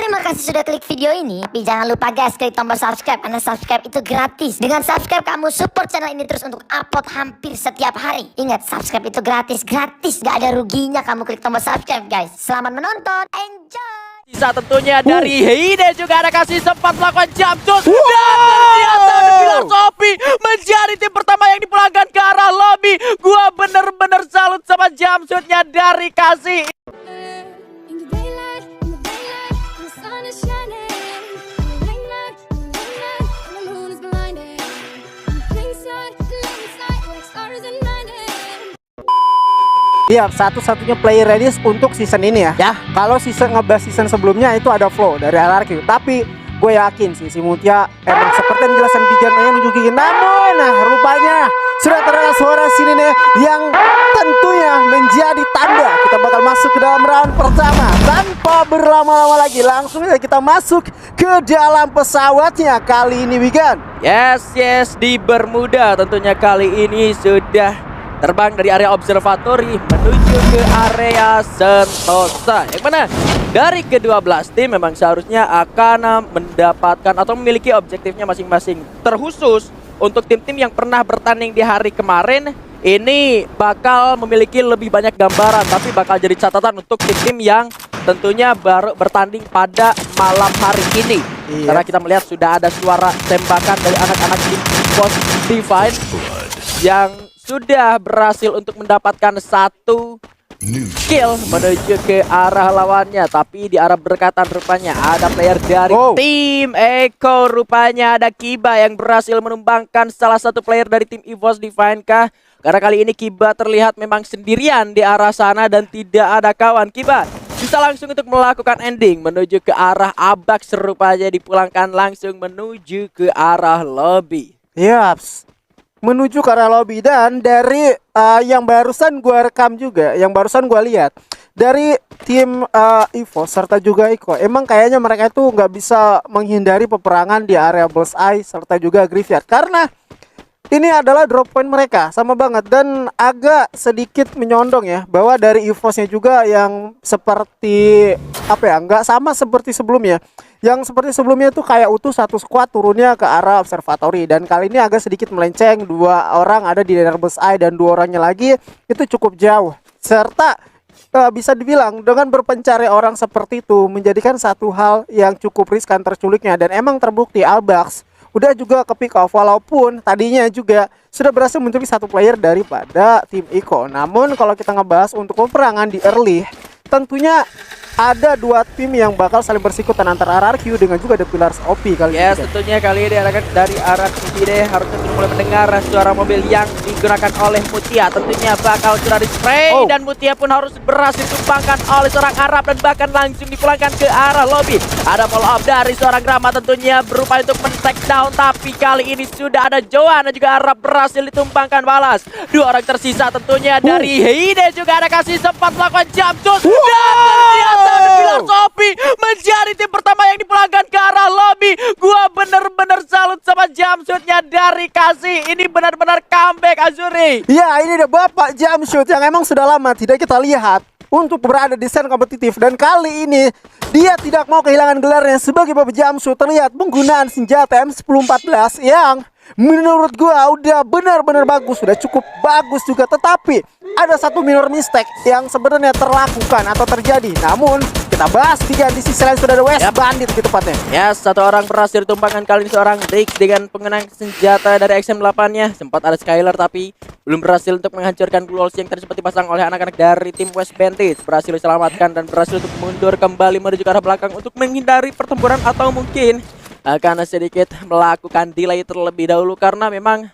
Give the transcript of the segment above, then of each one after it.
Terima kasih sudah klik video ini. Tapi jangan lupa guys, klik tombol subscribe karena subscribe itu gratis. Dengan subscribe kamu support channel ini terus untuk upload hampir setiap hari. Ingat, subscribe itu gratis, gak ada ruginya kamu klik tombol subscribe guys. Selamat menonton, enjoy. Bisa tentunya dari Hide juga ada kasih sempat melakukan jump shot dan ternyata The Pilar Sophie menjadi tim pertama yang dipulangkan ke arah lobby. Gua bener-bener salut sama jump shotnya dari kasih. Iya, satu-satunya player release untuk season ini ya. Kalau ngebahas season sebelumnya itu ada Flow dari RRQ. Tapi gue yakin sih si Mutia emang seperti yang dijelasin Pijan yang menunjukin. Namun, rupanya sudah terdengar suara sini nih yang tentunya menjadi tanda kita bakal masuk ke dalam round pertama. Tanpa berlama-lama lagi, langsung aja kita masuk ke dalam pesawatnya kali ini, Wigan. Yes, di Bermuda tentunya kali ini sudah terbang dari area observatory menuju ke area Sentosa, yang mana dari kedua belas tim memang seharusnya akan mendapatkan atau memiliki objektifnya masing-masing. Terkhusus untuk tim-tim yang pernah bertanding di hari kemarin, ini bakal memiliki lebih banyak gambaran, tapi bakal jadi catatan untuk tim-tim yang tentunya baru bertanding pada malam hari ini. Karena kita melihat sudah ada suara tembakan dari anak-anak tim Post Divine yang sudah berhasil untuk mendapatkan satu kill menuju ke arah lawannya. Tapi di arah berdekatan rupanya ada player dari tim Eko. Rupanya ada Kiba yang berhasil menumbangkan salah satu player dari tim EVOS Divine kah? Karena kali ini Kiba terlihat memang sendirian di arah sana dan tidak ada kawan. Kiba bisa langsung untuk melakukan ending menuju ke arah Abax. Rupanya dipulangkan langsung menuju ke arah lobby. Yaps, menuju ke arah lobby. Dan dari yang barusan gua rekam juga, yang barusan gua lihat dari tim EVOS serta juga Iko, emang kayaknya mereka itu nggak bisa menghindari peperangan di area Bullseye serta juga Graveyard, karena ini adalah drop point mereka sama banget. Dan agak sedikit menyondong ya, bahwa dari EVOS-nya juga yang seperti apa ya, nggak sama seperti sebelumnya. Yang seperti sebelumnya itu kayak utuh satu squad turunnya ke arah observatory, dan kali ini agak sedikit melenceng, 2 orang ada di daerah Bullseye dan 2 orangnya lagi itu cukup jauh. Serta bisa dibilang dengan berpencari orang seperti itu menjadikan satu hal yang cukup riskan terculiknya. Dan emang terbukti Albax udah juga ke pick off, walaupun tadinya juga sudah berhasil menculik satu player daripada tim Iko. Namun kalau kita ngebahas untuk peperangan di early, tentunya ada 2 tim yang bakal saling bersikutan antara RRQ dengan juga The Pillars OP kali ini. Tentunya kali ini dari arah Hide harusnya sudah mulai mendengar suara mobil yang digunakan oleh Mutia. Tentunya bakal sudah di spray dan Mutia pun harus berhasil ditumbangkan oleh seorang Arab dan bahkan langsung dipulangkan ke arah lobby. Ada follow up dari seorang Grama tentunya berupaya untuk men-take down, tapi kali ini sudah ada Joan dan juga Arab berhasil ditumbangkan balas. 2 orang tersisa tentunya dari Hide juga ada kasih sempat melakukan jump shot dan ternyata The Pilar Sophie menjadi tim pertama yang dipulangkan ke arah lobby. Gua bener-bener salut sama jump shotnya dari kasih. Ini benar-benar comeback Azuri. Ya, ini ada bapak jump shoot yang emang sudah lama tidak kita lihat untuk berada di scene kompetitif. Dan kali ini dia tidak mau kehilangan gelarnya sebagai bapak jump shoot. Terlihat penggunaan senjata M1014 yang menurut gua udah benar-benar bagus, sudah cukup bagus juga. Tetapi ada satu minor mistake yang sebenarnya terlakukan atau terjadi. Namun kita bahas di sisi lain sudah ada West Bandit gitu tepatnya. Satu orang berhasil ditumbangkan kali ini seorang Drake dengan penggunaan senjata dari XM8-nya. Sempat ada Skylar tapi belum berhasil untuk menghancurkan Blue Walls yang tadi sempat dipasang oleh anak-anak dari tim West Bandit. Berhasil diselamatkan dan berhasil untuk mundur kembali menuju ke arah belakang untuk menghindari pertempuran atau mungkin akan sedikit melakukan delay terlebih dahulu, karena memang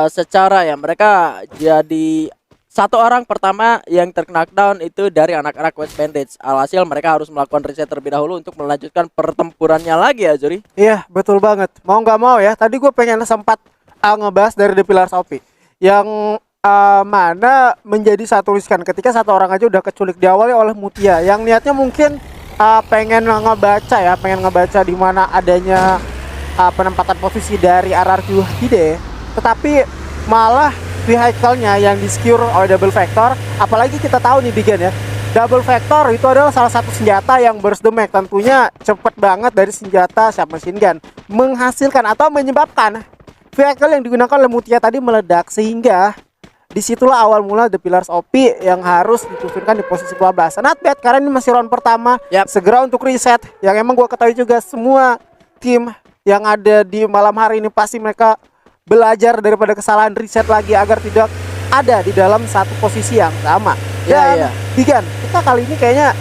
secara ya mereka jadi 1 orang pertama yang terknockdown itu dari anak-anak West Bandits. Alhasil mereka harus melakukan reset terlebih dahulu untuk melanjutkan pertempurannya lagi ya Juri. Iya betul banget, mau nggak mau ya. Tadi gue pengen sempat ngebahas dari The Pillars OP yang mana menjadi satu riskan ketika 1 orang aja udah keculik diawali oleh Mutia yang niatnya mungkin pengen ngebaca di mana adanya penempatan posisi dari RRQ Hide, tetapi malah vehicle-nya yang di secure oleh double factor. Apalagi kita tahu nih Bigen ya, Double Vector itu adalah salah satu senjata yang burst damage, tentunya cepet banget dari senjata submachine gun, menghasilkan atau menyebabkan vehicle yang digunakan oleh Mutia tadi meledak, sehingga disitulah awal mula The Pillars OP yang harus diturunkan di posisi 12. Not bad karena ini masih round pertama. Segera untuk reset. Yang emang gua ketahui juga semua tim yang ada di malam hari ini pasti mereka belajar daripada kesalahan, reset lagi agar tidak ada di dalam satu posisi yang sama. Dan Bigan, kita kali ini kayaknya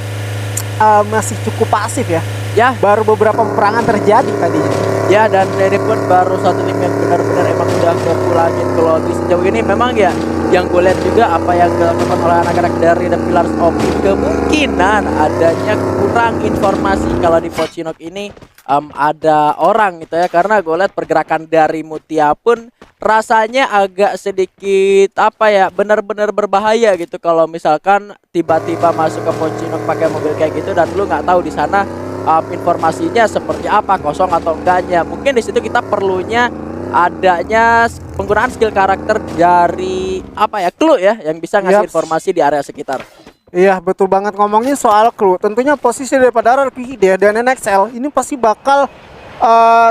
masih cukup pasif ya. Ya, baru beberapa peperangan terjadi tadinya. Ya, dan ini pun baru satu tim yang benar-benar emang udah kepulangin ke lobby sejauh ini. Memang ya, yang gue lihat juga apa yang dilakukan oleh anak-anak dari The Pillars OP, kemungkinan adanya kurang informasi kalau di Pochinok ini ada orang gitu ya. Karena gue lihat pergerakan dari Mutia pun rasanya agak sedikit apa ya, benar-benar berbahaya gitu kalau misalkan tiba-tiba masuk ke Pochinok pakai mobil kayak gitu dan lu nggak tahu di sana informasinya seperti apa, kosong atau enggaknya. Mungkin di situ kita perlunya adanya penggunaan skill karakter dari apa ya, clue ya, yang bisa ngasih informasi di area sekitar. Iya, betul banget. Ngomongin soal clue, tentunya posisi daripada RRQD dan NXL ini pasti bakal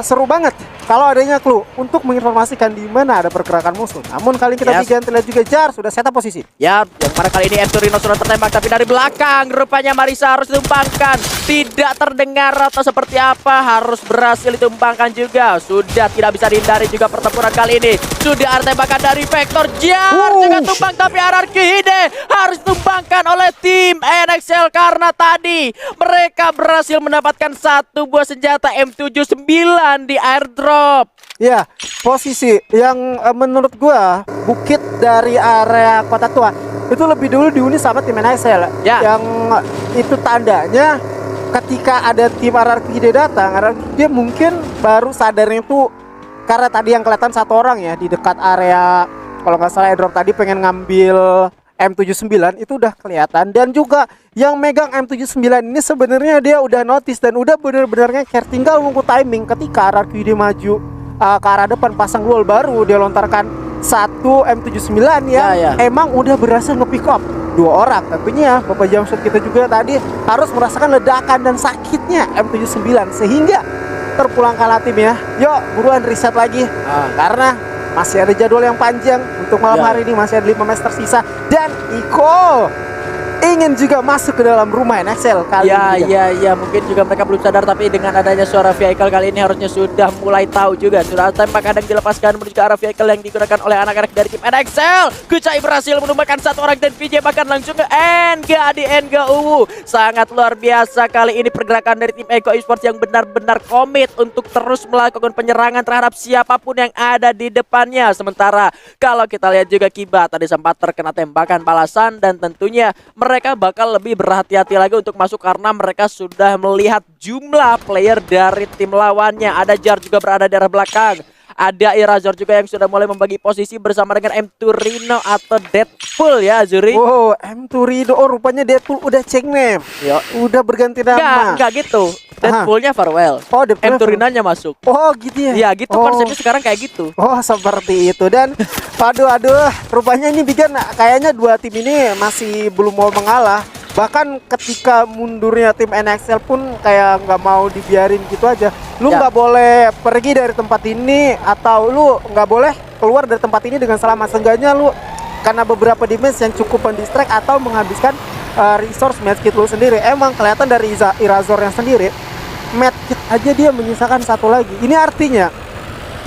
seru banget kalau adanya clue untuk menginformasikan di mana ada pergerakan musuh. Namun kali ini kita bisa lihat juga Jar sudah setup posisi. Ya, yang mana kali ini Enturino sudah tertembak, tapi dari belakang rupanya Marisa harus ditumpangkan. Tidak terdengar atau seperti apa, harus berhasil ditumpangkan juga. Sudah tidak bisa dihindari juga pertempuran kali ini. Sudah ada tembakan dari Vector. Jar juga tumbang, tapi RRQ Hide harus ditumbangkan oleh tim NXL karena tadi mereka berhasil mendapatkan satu buah senjata M79 di airdrop. Ya, posisi yang menurut gua bukit dari area kota tua itu lebih dulu dihuni sama tim NXL. Yang itu tandanya ketika ada tim RRQD datang, dia mungkin baru sadarnya itu karena tadi yang kelihatan satu orang ya di dekat area, kalau nggak salah airdrop tadi pengen ngambil M79 itu udah kelihatan. Dan juga yang megang M79 ini sebenarnya dia udah notice dan udah bener-bener ngeker, tinggal nunggu timing ketika RRQD maju ke arah depan pasang wall, baru dia lontarkan satu M79 yang emang udah berhasil nge-pick up dua orang. Tentunya Bapak Jamsud kita juga tadi harus merasakan ledakan dan sakitnya M79 sehingga terpulangkanlah tim ya. Yuk buruan reset lagi karena masih ada jadwal yang panjang untuk malam hari ini, masih ada 5 match tersisa dan Iko ingin juga masuk ke dalam rumah NXL kali ini. Ya, mungkin juga mereka belum sadar, tapi dengan adanya suara vehicle kali ini harusnya sudah mulai tahu juga. Sudah tembak kadang dilepaskan menuju ke arah vehicle yang digunakan oleh anak-anak dari tim NXL. Kucai berhasil menumbangkan satu orang dan VJ bahkan langsung ke Enga di Enga Uwu. Sangat luar biasa kali ini pergerakan dari tim Eko Esports yang benar-benar komit untuk terus melakukan penyerangan terhadap siapapun yang ada di depannya. Sementara kalau kita lihat juga Kiba tadi sempat terkena tembakan balasan dan tentunya mereka bakal lebih berhati-hati lagi untuk masuk karena mereka sudah melihat jumlah player dari tim lawannya. Ada Jar juga berada di arah belakang. Ada Irazor juga yang sudah mulai membagi posisi bersama dengan M2Rino atau Deadpool ya, Azuri. Wow, M2Rino, oh rupanya Deadpool udah change name. Udah berganti nama. Enggak gitu. Deadpoolnya farewell. Oh, M2Rino-nya masuk. Oh, gitu ya. Iya, gitu konsepnya sekarang kayak gitu. Oh, seperti itu. Dan aduh, rupanya ini Bigan kayaknya dua tim ini masih belum mau mengalah. Bahkan ketika mundurnya tim NXL pun kayak nggak mau dibiarin gitu aja. Lu nggak boleh pergi dari tempat ini atau lu nggak boleh keluar dari tempat ini dengan selamat. Seenggaknya lu karena beberapa damage yang cukup mendistract atau menghabiskan resource medkit lu sendiri. Emang kelihatan dari Irazor yang sendiri medkit aja dia menyisakan satu lagi. Ini artinya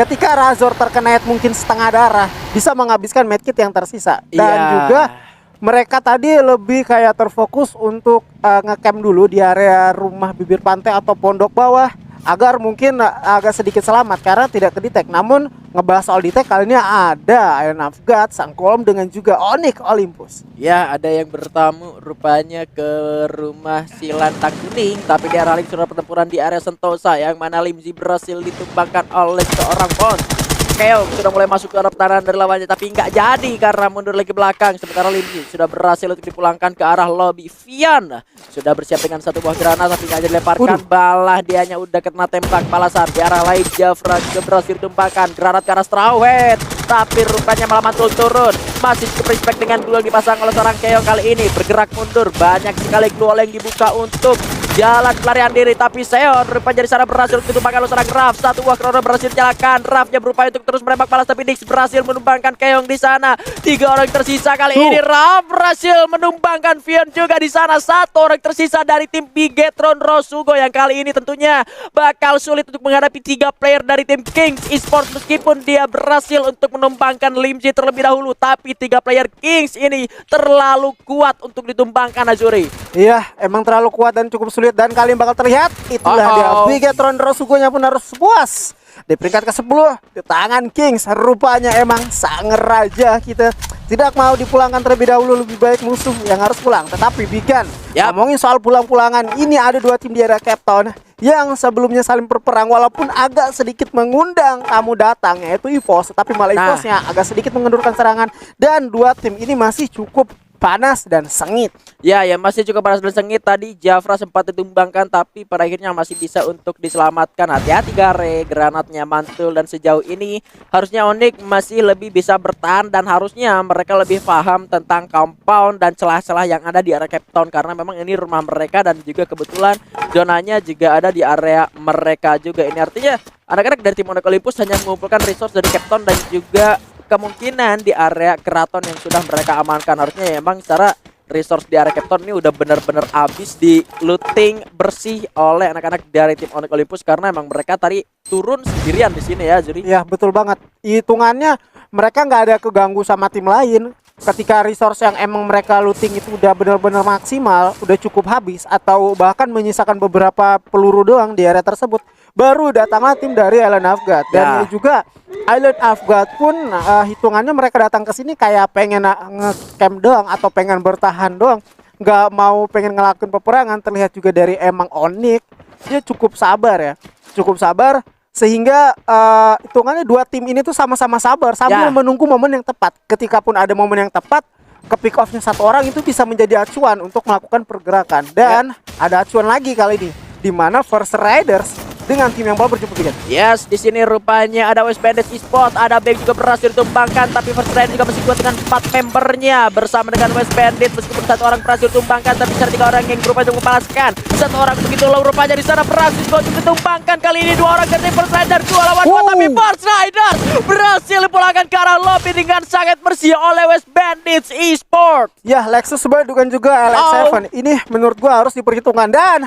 ketika Razor terkena mungkin setengah darah bisa menghabiskan medkit yang tersisa. Dan juga mereka tadi lebih kayak terfokus untuk ngecamp dulu di area rumah bibir pantai atau pondok bawah agar mungkin agak sedikit selamat karena tidak kedetek. Namun ngebahas soal detect kali ini ada Iron of God, Sang Kolom dengan juga Onyx Olympus. Ya, ada yang bertamu rupanya ke rumah si Lantang Kuning, tapi dia raling sudah pertempuran di area Sentosa yang mana Limzi berhasil ditumbangkan oleh seorang Pons. Keong sudah mulai masuk ke arah pertahanan dari lawannya, tapi nggak jadi karena mundur lagi belakang. Sementara Limji sudah berhasil untuk dipulangkan ke arah lobby. Vian sudah bersiap dengan satu buah granat, tapi nggak jadi dilemparkan. Balah dianya udah kena tembak balasan di arah lain. Jafra juga berhasil ditumpahkan granat ke arah Strawhead, tapi rupanya malah mantul turun. Masih cukup respect dengan duel dipasang oleh seorang Keong kali ini. Bergerak mundur, banyak sekali global yang dibuka untuk jalan pelarian diri, tapi Seon rupanya di sana berhasil ditumpahkan oleh seorang Raf. Satu buah krono berhasil dinyalakan. Rafnya berupaya untuk terus menembak balas, tapi Dix berhasil menumbangkan Keong di sana. 3 orang tersisa kali ini. Raf berhasil menumbangkan Vian juga di sana. 1 orang tersisa dari tim Bigetron Rosugo yang kali ini tentunya bakal sulit untuk menghadapi 3 player dari tim Kings Esports, meskipun dia berhasil untuk menumbangkan Limji terlebih dahulu, tapi 3 player Kings ini terlalu kuat untuk ditumbangkan, Azuri. Iya, emang terlalu kuat dan cukup sulit, dan kalian bakal terlihat itulah dia Bigetron Rosugo-nya pun harus puas di peringkat ke-10 di tangan Kings. Rupanya emang sang raja kita tidak mau dipulangkan terlebih dahulu, lebih baik musuh yang harus pulang. Tetapi Bigan, ngomongin soal pulang-pulangan, ini ada 2 tim di area Cape Town yang sebelumnya saling berperang, walaupun agak sedikit mengundang tamu datang, yaitu EVOS, tetapi malah EVOS-nya agak sedikit mengendurkan serangan, dan 2 tim ini masih cukup panas dan sengit. Ya, masih cukup panas dan sengit. Tadi Jafra sempat ditumbangkan, tapi pada akhirnya masih bisa untuk diselamatkan. Hati-hati Gare, granatnya mantul, dan sejauh ini harusnya Onyx masih lebih bisa bertahan, dan harusnya mereka lebih paham tentang compound dan celah-celah yang ada di area Cape Town, karena memang ini rumah mereka dan juga kebetulan zonanya juga ada di area mereka juga. Ini artinya anak-anak dari tim Onyx Olympus hanya mengumpulkan resource dari Cape Town dan juga kemungkinan di area keraton yang sudah mereka amankan. Harusnya ya emang secara resource di area Cape Town ini udah benar-benar habis di looting bersih oleh anak-anak dari tim Onyx Olympus, karena emang mereka tadi turun sendirian di sini ya, Juri. Ya, betul banget. Hitungannya mereka nggak ada keganggu sama tim lain. Ketika resource yang emang mereka looting itu udah benar-benar maksimal, udah cukup habis, atau bahkan menyisakan beberapa peluru doang di area tersebut, baru datanglah tim dari Island of God. Dan juga Island of God pun hitungannya mereka datang ke sini kayak pengen nge-camp doang atau pengen bertahan doang, nggak mau pengen ngelakuin peperangan. Terlihat juga dari emang Onyx, dia cukup sabar ya, cukup sabar, sehingga hitungannya 2 tim ini tuh sama-sama sabar sambil menunggu momen yang tepat. Ketika pun ada momen yang tepat, ke pick off-nya 1 orang itu bisa menjadi acuan untuk melakukan pergerakan. Dan ada acuan lagi kali ini, di mana First Riders dengan tim yang baru berjumpa dengan. Yes, di sini rupanya ada West Bandits Esports, ada Bang juga berhasil ditumbangkan, tapi First Riders juga masih kuat dengan 4 membernya bersama dengan West Bandits. Meskipun 1 orang berhasil ditumbangkan, tapi ada 3 orang yang berupaya untuk membalaskan. 1 orang begitu low rupanya di sana berhasil untuk ditumbangkan. Kali ini 2 orang dari First Riders, 2 lawan 2, tapi First Riders berhasil dipulangkan ke arah lobby dengan sangat bersih oleh West Bandits Esports. Ya, Lexus Badukan juga LX7. Ini menurut gua harus diperhitungkan, dan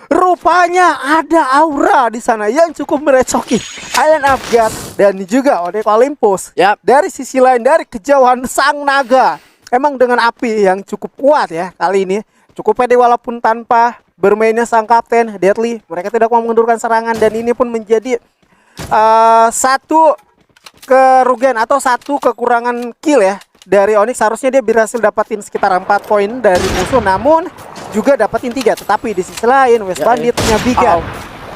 rupanya ada aura di sana yang cukup merecoki Island of God dan juga Onyx Olympus. Dari sisi lain, dari kejauhan sang naga, emang dengan api yang cukup kuat ya kali ini, cukup pede walaupun tanpa bermainnya sang kapten Deadly. Mereka tidak mau mengendurkan serangan, dan ini pun menjadi satu kerugian atau satu kekurangan kill ya dari Onyx. Harusnya dia berhasil dapatin sekitar 4 poin dari musuh, namun juga dapatin 3. Tetapi di sisi lain West Bandit punya Bigan.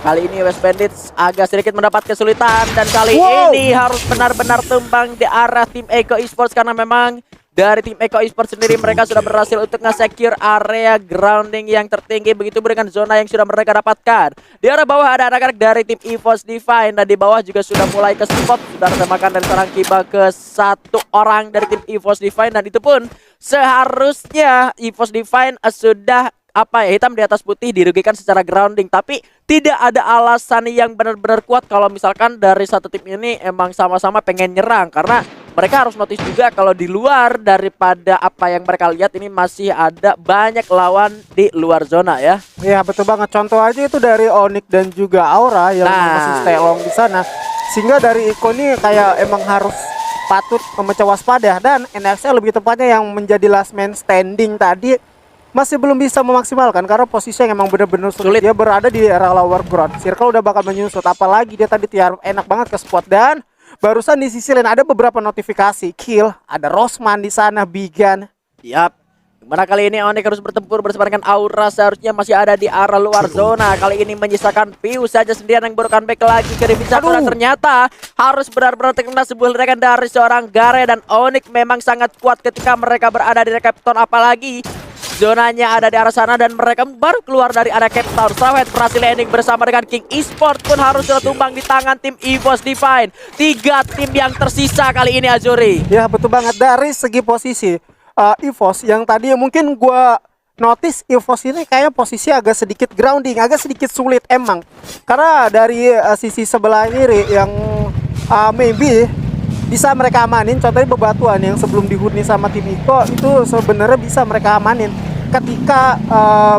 Kali ini West Bandits agak sedikit mendapat kesulitan, dan kali ini harus benar-benar tumbang di arah tim Eco Esports, karena memang dari tim Eco Esports sendiri mereka sudah berhasil untuk nge-secure area grounding yang tertinggi, begitu dengan zona yang sudah mereka dapatkan. Di arah bawah ada anak-anak dari tim EVOS Divine, dan di bawah juga sudah mulai ke spot, sudah ditembakkan dari seorang Kiba ke 1 orang dari tim EVOS Divine, dan itu pun seharusnya EVOS Divine sudah hitam di atas putih, dirugikan secara grounding, tapi tidak ada alasan yang benar-benar kuat kalau misalkan dari satu tim ini emang sama-sama pengen nyerang, karena mereka harus notice juga kalau di luar daripada apa yang mereka lihat ini masih ada banyak lawan di luar zona ya. Iya, betul banget. Contoh aja itu dari Onyx dan juga Aura yang masih stay long di sana, sehingga dari Iko ini kayak emang harus patut memecah waspada, dan NXL lebih tepatnya yang menjadi last man standing tadi masih belum bisa memaksimalkan karena posisi yang emang bener-bener sulit. Dia berada di area lower ground, circle udah bakal menyusut, apalagi dia tadi tiar enak banget ke spot. Dan barusan di sisi lain ada beberapa notifikasi kill, ada Rosman di sana, Bigan. Mana kali ini Onyx harus bertempur bersama dengan Aura, seharusnya masih ada di arah luar zona. Kali ini menyisakan Piu saja sendirian yang baru comeback lagi ke divisi 1 dan ternyata harus benar-benar terkena sebuah ledakan dari seorang Gare. Dan Onyx memang sangat kuat ketika mereka berada di Cape Town, apalagi zonanya ada di arah sana dan mereka baru keluar dari area Cape Town. Sawet berhasil landing bersama dengan King Esports pun harus tumbang di tangan tim EVOS Divine. 3 tim yang tersisa kali ini, Azuri. Ya betul banget. Dari segi posisi EVOS yang tadi mungkin gua notice EVOS ini kayaknya posisi agak sedikit grounding, agak sedikit sulit emang. Karena dari sisi sebelah kiri yang maybe bisa mereka amanin, contohnya bebatuan yang sebelum dihuni sama tim Iko itu sebenarnya bisa mereka amanin ketika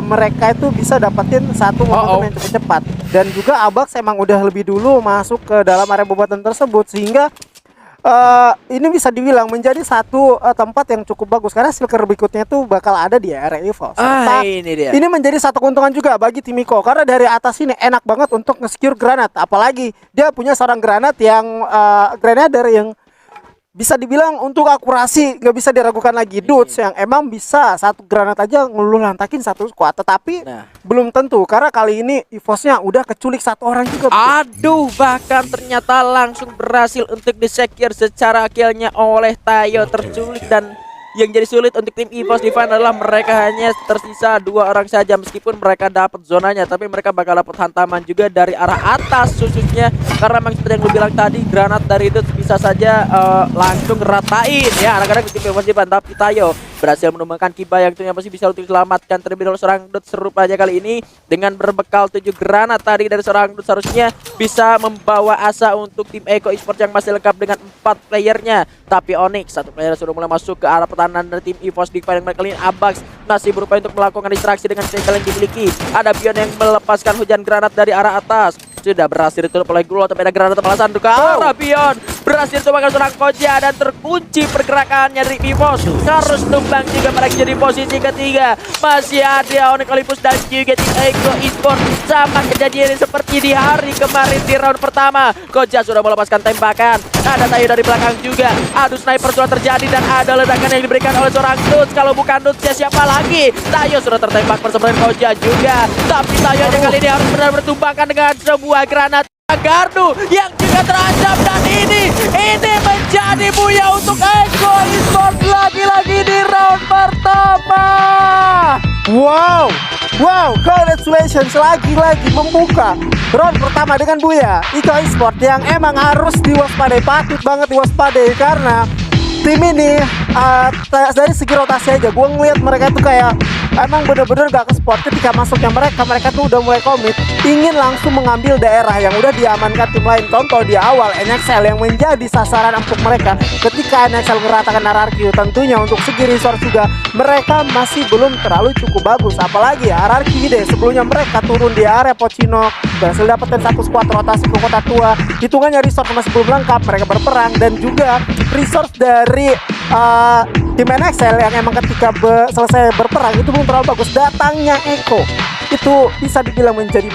mereka itu bisa dapetin satu momentum yang cukup cepat. Dan juga Abax emang udah lebih dulu masuk ke dalam area bebatuan tersebut, sehingga ini bisa dibilang menjadi satu tempat yang cukup bagus karena silker berikutnya tuh bakal ada di area EVOS. Ini menjadi satu keuntungan juga bagi tim Iko karena dari atas ini enak banget untuk nge-secure granat, apalagi dia punya seorang granat yang granader yang bisa dibilang untuk akurasi nggak bisa diragukan lagi. Dudes yang emang bisa satu granat aja ngeluh lantakin satu squad, tetapi belum tentu karena kali ini EVOS-nya udah keculik 1 orang juga. Aduh, bahkan ternyata langsung berhasil untuk disecure secara killnya oleh Tayo, terculik. Dan yang jadi sulit untuk tim EVOS Divine adalah mereka hanya tersisa 2 orang saja. Meskipun mereka dapat zonanya, tapi mereka bakal dapat hantaman juga dari arah atas khususnya. Karena memang seperti yang lu bilang tadi, granat dari itu bisa saja langsung ratain ya anak-anak tim EVOS Divine. Tapi Tayo berhasil menumbangkan Kiba yang tentunya pasti bisa untuk diselamatkan terlebih dahulu. Seorang Dut serupa aja kali ini dengan berbekal 7 granat tadi dari seorang Dut seharusnya bisa membawa asa untuk tim Eko Esports yang masih lengkap dengan 4 playernya. Tapi Onyx 1 player sudah mulai masuk ke arah pertahanan dari tim EVOS Divine yang kali ini. Abax masih berupaya untuk melakukan distraksi dengan segel yang dimiliki. Ada Bion yang melepaskan hujan granat dari arah atas. Sudah berhasil ditutup oleh Gulo, tapi ada granat balasan ke arah Bion. Berhasil tumbangkan seorang Koja dan terkunci pergerakannya dari EVOS. Harus tumbang juga mereka jadi posisi ketiga. Masih ada Onyx Olympus dan juga tim Eko Esports. Sama kejadian seperti di hari kemarin di round pertama. Koja sudah melepaskan tembakan. Ada Tayo dari belakang juga. Aduh, sniper sudah terjadi dan ada ledakan yang diberikan oleh seorang Dudes. Kalau bukan Dudes ya siapa lagi? Tayo sudah tertembak bersama dengan Koja juga. Tapi Tayo kali ini harus benar bertumbangkan dengan sebuah granat Gardu yang juga terancam. Dan ini menjadi buya untuk Eko Esports lagi-lagi di round pertama. Wow, congratulations lagi-lagi membuka round pertama dengan buya Eko Esports yang emang harus diwaspadai, patut banget diwaspadai karena tim ini dari segi rotasi aja gue ngeliat mereka tuh kayak emang bener-bener gak ke spot. Ketika masuknya mereka tuh udah mulai komit ingin langsung mengambil daerah yang udah diamankan tim lain. Contoh di awal NXL yang menjadi sasaran untuk mereka ketika NXL meratakan RRQ. Tentunya untuk segi resource juga mereka masih belum terlalu cukup bagus, apalagi RRQ deh sebelumnya mereka turun di area Pochino berhasil dapetin 1 squad rotasi ke kota tua. Hitungannya resource masih belum lengkap, mereka berperang. Dan juga resource dari tim NXL yang emang ketika selesai berperang itu belum terlalu bagus. Datangnya Eko itu bisa dibilang menjadi